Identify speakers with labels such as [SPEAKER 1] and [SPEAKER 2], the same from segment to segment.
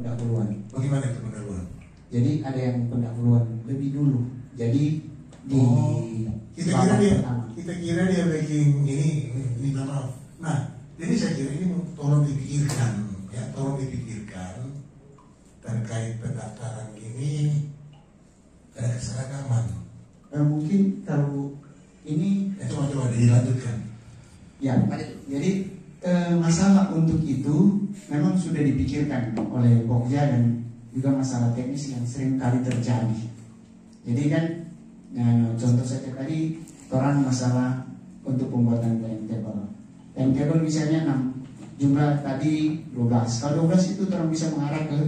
[SPEAKER 1] pendahuluan.
[SPEAKER 2] Bagaimana itu pendahuluan?
[SPEAKER 1] Jadi ada yang pendahuluan lebih dulu. Jadi di
[SPEAKER 2] kita kira dia bikin ini maaf. Nah, jadi saya kira ini tolong dipikirkan, ya, tolong dipikirkan terkait pendaftaran ini ada keseragaman.
[SPEAKER 1] Mungkin kalau ini
[SPEAKER 2] coba dilanjutkan.
[SPEAKER 1] Ya, jadi masalah untuk itu memang sudah dipikirkan oleh Pokja dan juga masalah teknis yang sering kali terjadi. Jadi kan, contoh saja tadi orang masalah untuk pembuatan timetable. Timetable misalnya 6, jumlah tadi 12. Kalau 12 itu orang bisa mengarah ke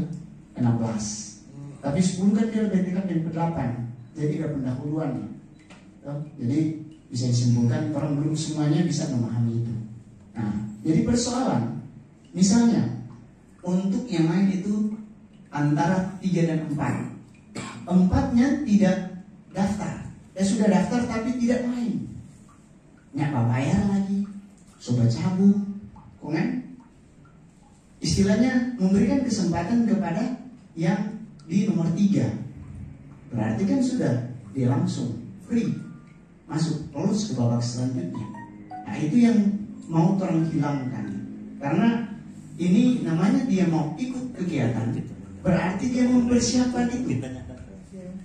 [SPEAKER 1] 16. Tapi 10 kan dia lebih dekat dengan 8. Jadi ada pendahuluan. Jadi bisa disimpulkan orang belum semuanya bisa memahami itu. Nah, jadi persoalan misalnya untuk yang lain itu antara 3 dan 4. 4-nya tidak daftar. Sudah daftar tapi tidak main. Nggak bayar lagi. Coba cabut. Kan? Istilahnya memberikan kesempatan kepada yang di nomor 3. Berarti kan sudah dia langsung free masuk lolos ke babak selanjutnya. Nah, itu yang mau orang hilangkan. Karena ini namanya dia mau ikut kegiatan, berarti dia mempersiapkan itu.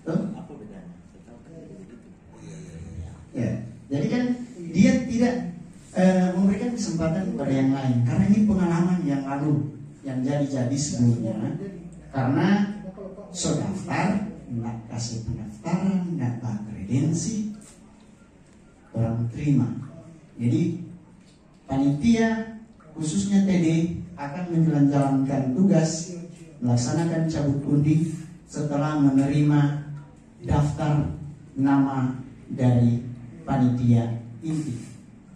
[SPEAKER 1] Apa bedanya? Ya, jadi kan dia tidak memberikan kesempatan kepada yang lain. Karena ini pengalaman yang lalu yang jadi sebelumnya. Karena daftar, nggak kasih pendaftaran, nggak kredensi, orang terima. Jadi panitia khususnya TD akan menjalankan tugas melaksanakan cabut undi setelah menerima daftar nama dari panitia inti.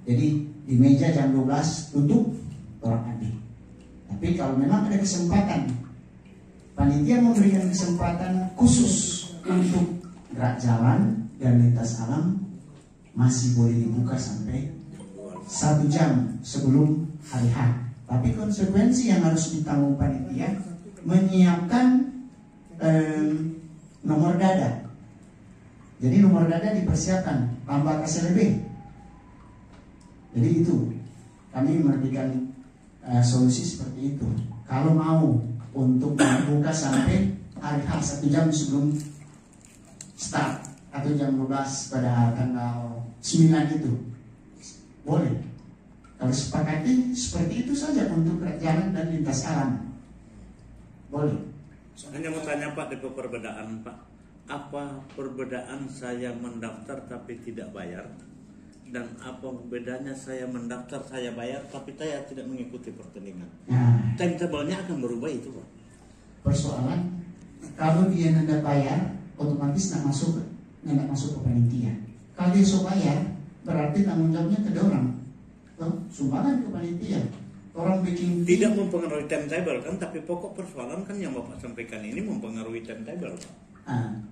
[SPEAKER 1] Jadi di meja jam 12 tutup, orang ambil. Tapi kalau memang ada kesempatan, panitia memberikan kesempatan khusus untuk gerak jalan dan lintas alam, masih boleh dibuka sampai 1 jam sebelum hari H. Tapi konsekuensi yang harus ditanggung panitia menyiapkan nomor dada. Jadi nomor dada dipersiapkan tambah KSLB. Jadi itu kami memberikan solusi seperti itu. Kalau mau untuk membuka sampai hari H 1 jam sebelum start atau jam 12 pada tanggal 9 itu boleh. Kalau sepakati seperti itu saja untuk jalan dan lintas alam boleh.
[SPEAKER 3] Hanya mau tanya Pak, di perbedaan Pak, apa perbedaan saya mendaftar tapi tidak bayar, dan apa bedanya saya mendaftar saya bayar tapi saya tidak mengikuti pertandingan?
[SPEAKER 1] Nah,
[SPEAKER 3] timetable-nya akan berubah itu Pak.
[SPEAKER 1] Persoalan kalau dia tidak bayar otomatis tidak masuk ke panitia. Kalau dia so bayar berarti tanggung jawabnya ke orang. Sumbangan ke panitia. Orang bikin
[SPEAKER 3] tidak mempengaruhi timetable kan, tapi pokok persoalan kan yang Bapak sampaikan ini mempengaruhi timetable Pak.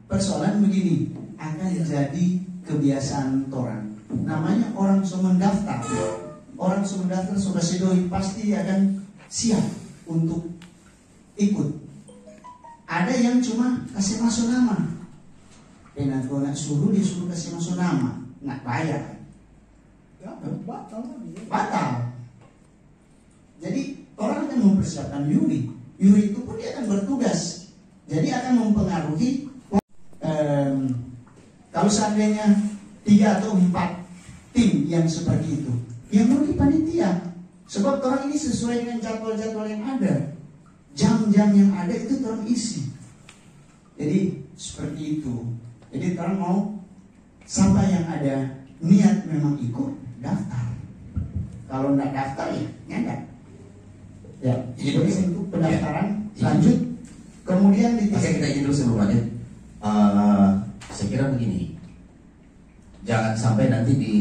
[SPEAKER 1] Persoalan begini, akan jadi kebiasaan orang. Namanya orang sudah mendaftar. Orang sudah mendaftar sudah sedoi pasti akan siap untuk ikut. Ada yang cuma kasih masuk nama. Penat suruh dia suruh kasih masuk nama, nggak bayar. Batal. Jadi orang akan mempersiapkan Yuri itu pun dia akan bertugas. Jadi akan mempengaruhi. Kalau seandainya 3 atau 4 tim yang seperti itu, yang merugi panitia. Sebab orang ini sesuai dengan jadwal-jadwal yang ada, jam-jam yang ada itu orang isi. Jadi seperti itu. Jadi orang mau sampai yang ada niat memang ikut daftar. Kalau nggak daftar ya nggak. Ya, jadi untuk pendaftaran lanjut. Kemudian
[SPEAKER 4] kita izin dulu sebelum lanjut. Saya kira begini, jangan sampai nanti di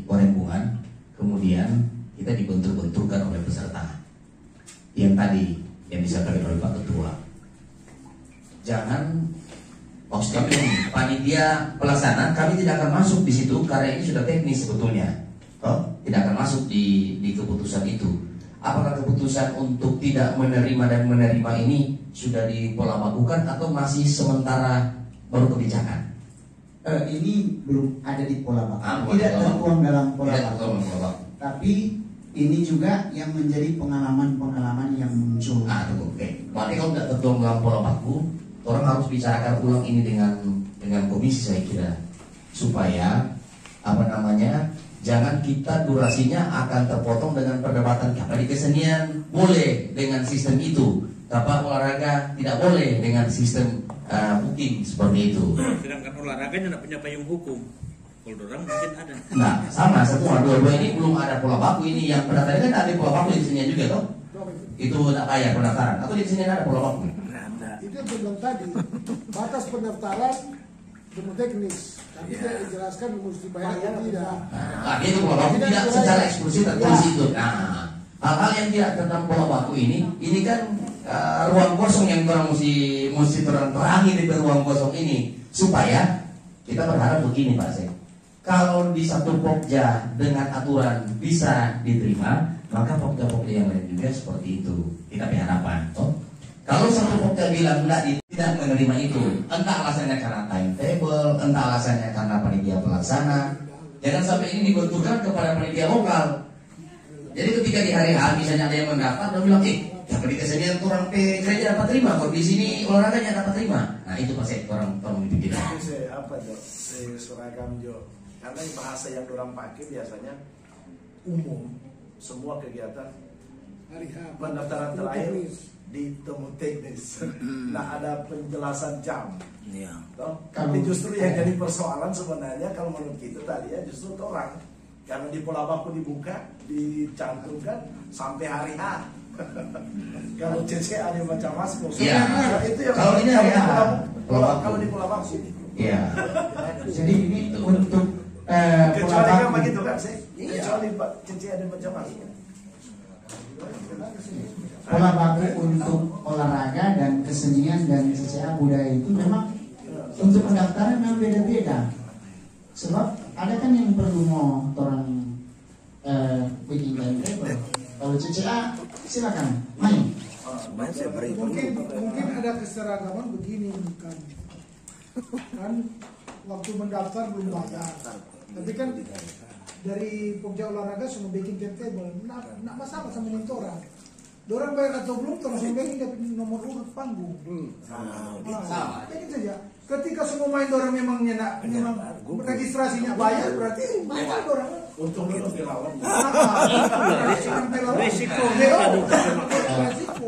[SPEAKER 4] perempuan kemudian kita dibentur-benturkan oleh peserta yang tadi yang disampaikan oleh Pak Ketua. Jangan, maksud kami ini, panitia pelaksana kami tidak akan masuk di situ karena ini sudah teknis sebetulnya. Tidak akan masuk di keputusan itu. Apakah keputusan untuk tidak menerima dan menerima ini sudah dipola bakukan atau masih sementara baru kebijakan?
[SPEAKER 1] Ini belum ada di pola baku,
[SPEAKER 4] Tidak
[SPEAKER 1] tertuang dalam pola
[SPEAKER 4] Tidak
[SPEAKER 1] baku.
[SPEAKER 4] tertuang dalam pola baku.
[SPEAKER 1] Tapi ini juga yang menjadi pengalaman-pengalaman yang muncul.
[SPEAKER 4] Tunggu, oke. Berarti kalau tidak tertuang dalam pola baku, orang harus bicarakan ulang ini dengan komisi, saya kira, supaya jangan kita durasinya akan terpotong dengan perdebatan kapal di kesenian boleh dengan sistem itu, kapal olahraga tidak boleh dengan sistem booking seperti itu.
[SPEAKER 3] Sedangkan olahraganya tidak punya payung hukum. Kalau orang mungkin ada.
[SPEAKER 4] Nah, sama semua dua-dua ini belum ada pola baku. Ini yang pendaftaran kan ada pola baku di kesenian juga toh? Itu tak bayar pendaftaran atau di kesenian ada pola baku?
[SPEAKER 5] Itu yang saya bilang tadi, batas pendaftaran demo teknis, tapi tidak dijelaskan mesti bayar atau tidak.
[SPEAKER 4] Nah, itu pola baku tidak secara eksklusif tertulis itu. Nah, hal-hal yang tidak tentang pola baku ini kan ruang kosong yang orang mesti terangi di ruang kosong ini, supaya kita berharap begini Pak Sek. Kalau di satu Pokja dengan aturan bisa diterima, maka Pokja-Pokja yang lain juga seperti itu. Kita berharapan toh. Kalau satu Pokja bilang tidak menerima itu, entah alasannya karena timetable, entah alasannya karena panitia pelaksana, jangan sampai ini dibenturkan kepada panitia lokal. Jadi ketika di hari H misalnya ada yang mendaftar dan bilang, tapi di kesenian kurang gereja dapat terima, kok di sini olahraganya dapat terima. Nah itu pasti orang dipikirkan.
[SPEAKER 6] Itu apa Jo? Seragam Jo. Karena bahasa yang orang pakai biasanya umum, semua kegiatan
[SPEAKER 5] Hari H,
[SPEAKER 6] pendaftaran
[SPEAKER 5] demo
[SPEAKER 6] terakhir
[SPEAKER 5] teknis.
[SPEAKER 6] di temu teknis. Nah ada penjelasan jam.
[SPEAKER 3] Iya.
[SPEAKER 6] Tapi justru yang jadi persoalan sebenarnya kalau menurut kita tadi ya justru orang karena di pola baku dibuka dicantumkan sampai hari H. Kalau CC ada yang baca masuk.
[SPEAKER 4] Iya.
[SPEAKER 6] Itu yang
[SPEAKER 4] Kalau ini hari H.
[SPEAKER 6] Kalau di pola baku.
[SPEAKER 4] Iya.
[SPEAKER 1] Jadi ini untuk pola
[SPEAKER 6] Kecuali kan
[SPEAKER 1] baku.
[SPEAKER 6] begitu kan sih. Kecuali CC ada yang baca masuk.
[SPEAKER 1] Pola baku untuk olahraga dan kesenian dan CCA budaya itu memang untuk pendaftaran memang beda-beda. Sebab ada kan yang perlu mau orang bikin timetable. Kalau CCA silakan main.
[SPEAKER 5] Mungkin ada keseragaman begini kan waktu mendaftar belum bayar, tapi kan dari Pokja olahraga sudah bikin timetable, nak masalah sama ini orang. Dorang bayar atau belum terus bikin dapat nomor urut panggung. Sama. Jadi saja. Ketika semua main dorang memang registrasinya bayar, berarti bayar dorang.
[SPEAKER 6] Untuk itu dilawan.
[SPEAKER 3] Risiko.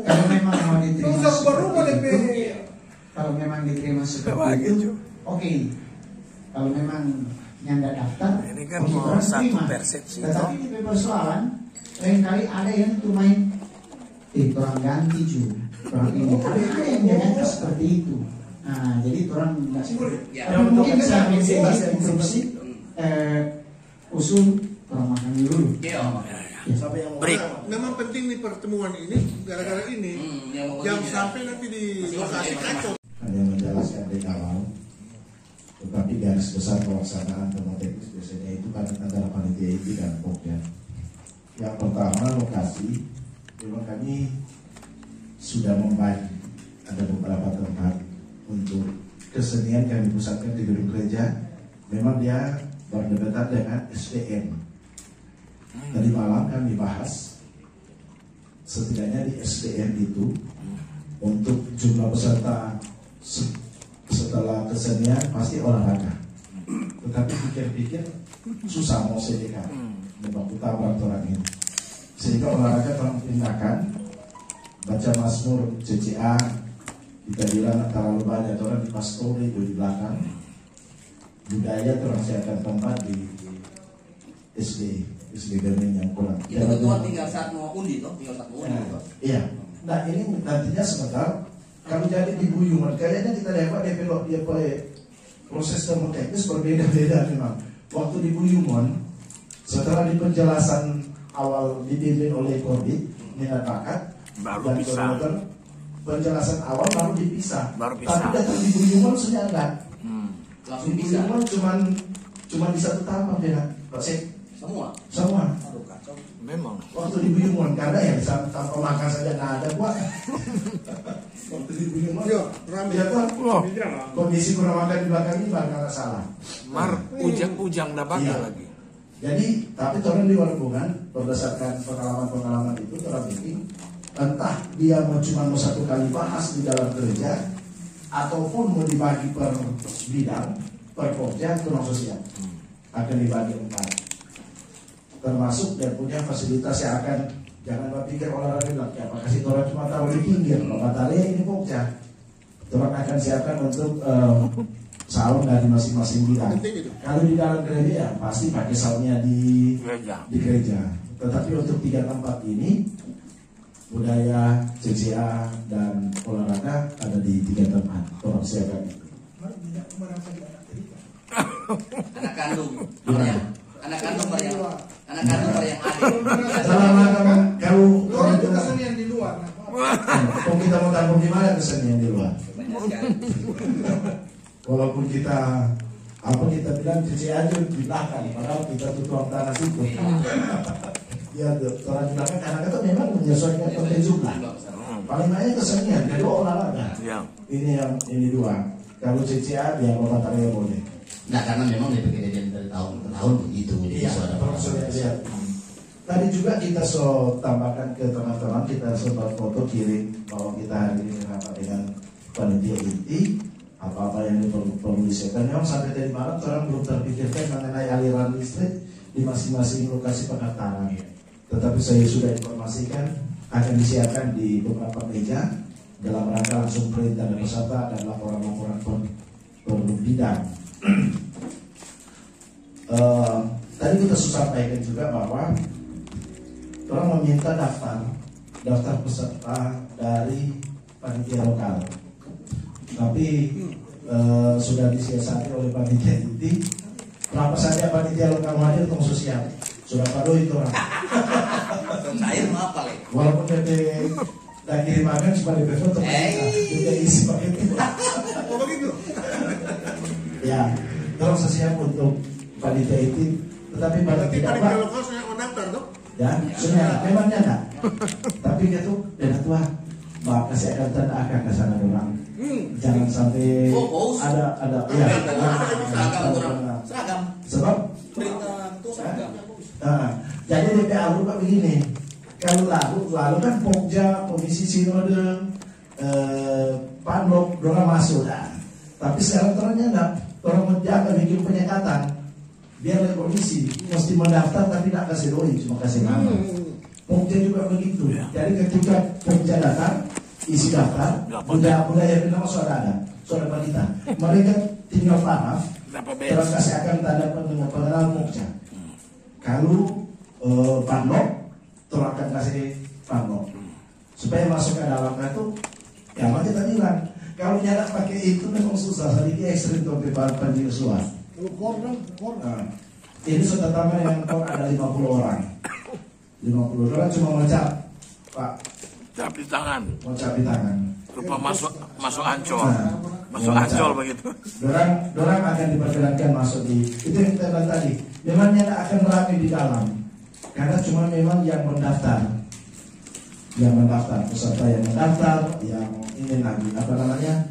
[SPEAKER 1] Kalau memang mau diterima
[SPEAKER 5] Kalau
[SPEAKER 1] memang diterima seperti itu, oke. Kalau memang yang nggak daftar,
[SPEAKER 7] ini kan
[SPEAKER 1] oke,
[SPEAKER 7] mau
[SPEAKER 1] orang
[SPEAKER 7] satu
[SPEAKER 1] terima.
[SPEAKER 7] persepsi.
[SPEAKER 1] Tetapi di persoalan, lain-kali ada yang tuh main, orang ganti juga, orang ini. Ada yang jaga seperti itu. Nah, jadi orang nggak. Tapi mungkin saya kasih instruksi, usul orang makan dulu.
[SPEAKER 6] Sampai yang
[SPEAKER 7] Break.
[SPEAKER 2] Memang penting nih pertemuan ini gara-gara ini jangan sampai nanti di lokasi kacau.
[SPEAKER 8] Hanya menjelaskan dari awal, tetapi garis besar pelaksanaan temu teknis biasanya itu kan antara panitia inti dan Pokja. Yang pertama lokasi, memang kami sudah membagi ada beberapa tempat untuk kesenian kami pusatkan di gedung gereja. Memang dia berdekatan dengan SDM. Tadi malam kami bahas setidaknya di SDM itu untuk jumlah peserta setelah kesenian pasti olahraga. Tetapi pikir-pikir susah mau sediakan membantu tabrak orang ini. Sehingga olahraga telah pindahkan baca Mazmur CCA kita bilang terlalu banyak orang di pastori di belakang. Budaya terus siapkan tempat di SD Garmen yang kurang.
[SPEAKER 4] Itu kebetulan tinggal saat mau undi toh,
[SPEAKER 8] Iya. Nah ini nantinya sebentar kami jadi di Buyungan. Kayaknya kita lihat dia proses temu teknis berbeda-beda memang. Waktu di Buyungan setelah di penjelasan awal dipimpin oleh Korbit minat bakat
[SPEAKER 7] Baru
[SPEAKER 8] dan
[SPEAKER 7] bisa.
[SPEAKER 8] koordinator, penjelasan awal baru dipisah.
[SPEAKER 7] Baru bisa.
[SPEAKER 8] Tapi datang di Buyungan sebenarnya enggak.
[SPEAKER 4] langsung
[SPEAKER 8] Di
[SPEAKER 4] bisa.
[SPEAKER 8] Buyungan cuman di satu tahapan ya. Semua.
[SPEAKER 4] Aduh kacau.
[SPEAKER 7] Memang.
[SPEAKER 8] Waktu di Buyungan karena ya tanpa makan saja nggak ada buat.
[SPEAKER 2] Waktu di Gunung Mas.
[SPEAKER 5] Iya, rame.
[SPEAKER 2] Ya kan?
[SPEAKER 7] Oh.
[SPEAKER 2] Kondisi kurang makan di belakang ini bakal salah.
[SPEAKER 7] Mar ujang dapat
[SPEAKER 2] Iya.
[SPEAKER 7] lagi.
[SPEAKER 2] Jadi, tapi orang di Warungan berdasarkan pengalaman itu orang bikin entah dia cuma mau satu kali bahas di dalam gereja ataupun mau dibagi per bidang, per pokja, kurang sosial akan dibagi 4. Termasuk dia punya fasilitas yang akan jangan berpikir olahraga bilang ya apa kasih orang cuma taruh di pinggir, kalau tali ini pokja. Orang akan siapkan untuk saung dari masing-masing bidang. Kalau di dalam gereja ya pasti pakai saungnya di gereja. Tetapi untuk 3 tempat ini budaya, CCA dan olahraga ada di 3 tempat. Orang siapkan itu.
[SPEAKER 4] Anak kandung yang ada.
[SPEAKER 2] Selama kalau orang
[SPEAKER 5] Itu
[SPEAKER 2] kita
[SPEAKER 5] kesenian di luar.
[SPEAKER 2] kalau kita mau tampung di mana kesenian di luar. Walaupun kita bilang cuci aja di belakang, padahal kita tuh tuang tanah situ. Ya, orang di belakang karena itu memang menyesuaikan konten jumlah. Paling banyak kesenian, kedua olahraga.
[SPEAKER 7] Ya.
[SPEAKER 2] Ini yang ini 2. Kalau CCA dia mau tanya boleh.
[SPEAKER 4] Nah, karena memang dari kejadian dari tahun ke tahun begitu. Jadi
[SPEAKER 2] Iya,
[SPEAKER 4] ada
[SPEAKER 2] lihat. Tadi juga kita so tambahkan ke teman-teman, kita so foto kirim bahwa kita hari ini rapat dengan panitia inti. Apa-apa yang perlu disiapkan. Memang sampai tadi malam orang belum terpikirkan mengenai aliran listrik di masing-masing lokasi pendaftaran. Tetapi saya sudah informasikan akan disiapkan di beberapa meja dalam rangka langsung perintah dan peserta dan laporan-laporan per bidang. Tadi kita sampaikan juga bahwa orang meminta daftar peserta dari panitia lokal. Tapi sudah disiasati oleh panitia inti. Berapa saja panitia lokal hadir untuk sosial sudah pada itu orang.
[SPEAKER 4] Saya mau apa lagi?
[SPEAKER 2] Walaupun PT dan kirim makan cuma di PV untuk juga isi pakai itu.
[SPEAKER 5] Oh begitu.
[SPEAKER 2] Ya, terus siap untuk panitia inti. Tetapi pada tidak
[SPEAKER 5] Panitia lokal saya mendaftar tuh.
[SPEAKER 2] ya, sebenarnya memangnya enggak. Tapi itu dan tua, maka saya akan tanda akan ke sana orang. Jangan sampai ada ya.
[SPEAKER 4] Seragam.
[SPEAKER 2] Sebab
[SPEAKER 4] Perintah itu seragam.
[SPEAKER 2] jadi DPA Pak begini. Kalau lalu kan Pokja, Komisi Sinode, Panlok, dorang masuk dah. Tapi sekarang ternyata orang menjaga bikin penyekatan. Biar oleh komisi mesti mendaftar tapi tidak kasih doi, cuma kasih nama. Pokja juga begitu. Jadi ketika Pokja datang, isi daftar, budaya nama sudah ada, sudah kita. Mereka tinggal paraf, terus kasih akan tanda pengenal Pokja. Kalau Panlok, terus akan kasih Panlok. Supaya masuk ke dalam itu, ya maka kita bilang, kalau nyala pakai itu memang susah, sedikit ekstrim untuk penjusuan. Ini sudah taman yang ada 50 orang. 50 orang cuma mencap, Pak.
[SPEAKER 7] Cap di tangan.
[SPEAKER 2] Mencap di tangan.
[SPEAKER 7] Rupa masuk ancol. Masuk ancol begitu.
[SPEAKER 2] Dorang akan diperkenankan masuk di itu yang kita bilang tadi. Memangnya akan ramai di dalam. Karena cuma memang yang mendaftar, peserta yang mendaftar, yang ini lagi apa namanya,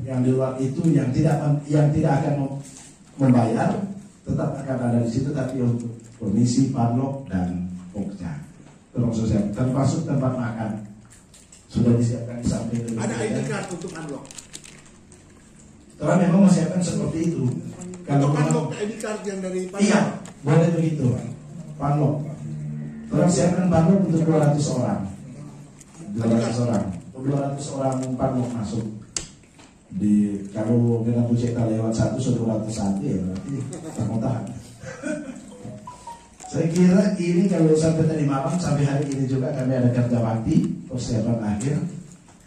[SPEAKER 2] yang di luar itu yang tidak akan membayar tetap akan ada di situ, tapi untuk komisi, Panlok dan Pokja terus sosial termasuk tempat makan sudah disiapkan di samping.
[SPEAKER 5] Ada ID card untuk unlock.
[SPEAKER 2] Karena memang menyiapkan seperti itu.
[SPEAKER 5] Kalau unlock ID card yang dari Panlok.
[SPEAKER 2] Iya, boleh begitu. Panlok. Terus siapkan Panlok untuk 200 orang. 200 orang Panlok masuk. Kalau dengan kita lewat 1 200 ya berarti kamu tahan. Saya kira ini kalau sampai tadi malam sampai hari ini juga kami ada kerja bakti persiapan akhir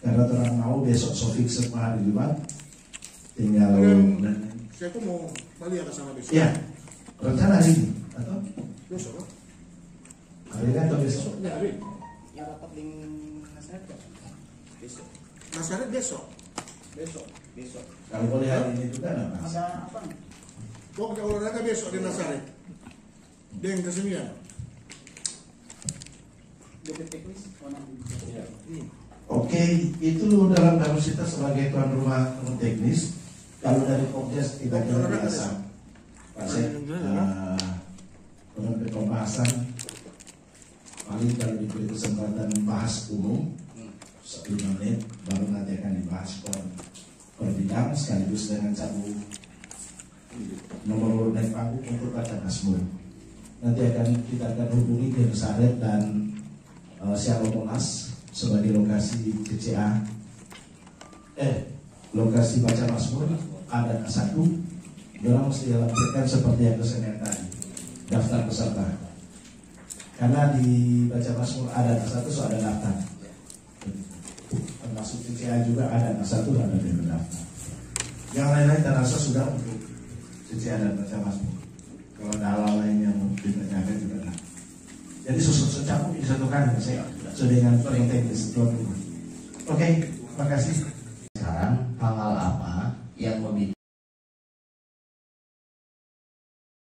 [SPEAKER 2] karena orang mau besok sofik semua hari Jumat tinggal.
[SPEAKER 5] Saya tuh mau balik ke sana besok.
[SPEAKER 2] Iya, rencana hari ini atau
[SPEAKER 5] Besok.
[SPEAKER 2] hari ini atau besok?
[SPEAKER 5] Ya, hari.
[SPEAKER 9] Yang rapat di Nasaret besok.
[SPEAKER 5] Nasaret besok.
[SPEAKER 9] Besok.
[SPEAKER 2] Kalau boleh hari ini juga nggak mas?
[SPEAKER 9] Ada apa?
[SPEAKER 5] Pokoknya olahraga besok di Nasaret. Dengan kesenian.
[SPEAKER 9] DP teknis warna.
[SPEAKER 8] Oke, itu dalam kapasitas sebagai tuan rumah teknis. Kalau dari Pokjas tidak kira biasa, Pak Sek, untuk pembahasan paling kalau diberi kesempatan bahas umum 1 menit, baru nanti akan dibahas per bidang sekaligus dengan satu nomor naik panggung untuk baca Mazmur. Nanti kita akan hubungi Dir Saret dan Siapa Monas sebagai lokasi CCA, lokasi baca Mazmur ada satu. Orang mesti lampirkan seperti yang kesenian tadi, daftar peserta. Karena di baca Mazmur ada satu, so ada daftar. Termasuk CCA juga ada satu, ada daftar. Yang lain-lain terasa sudah untuk CCA dan baca Mazmur. Kalau ada hal lain yang ditanyakan juga ada. Jadi susun campur disatukan, saya sudah dengan teknis. Oke, terima kasih.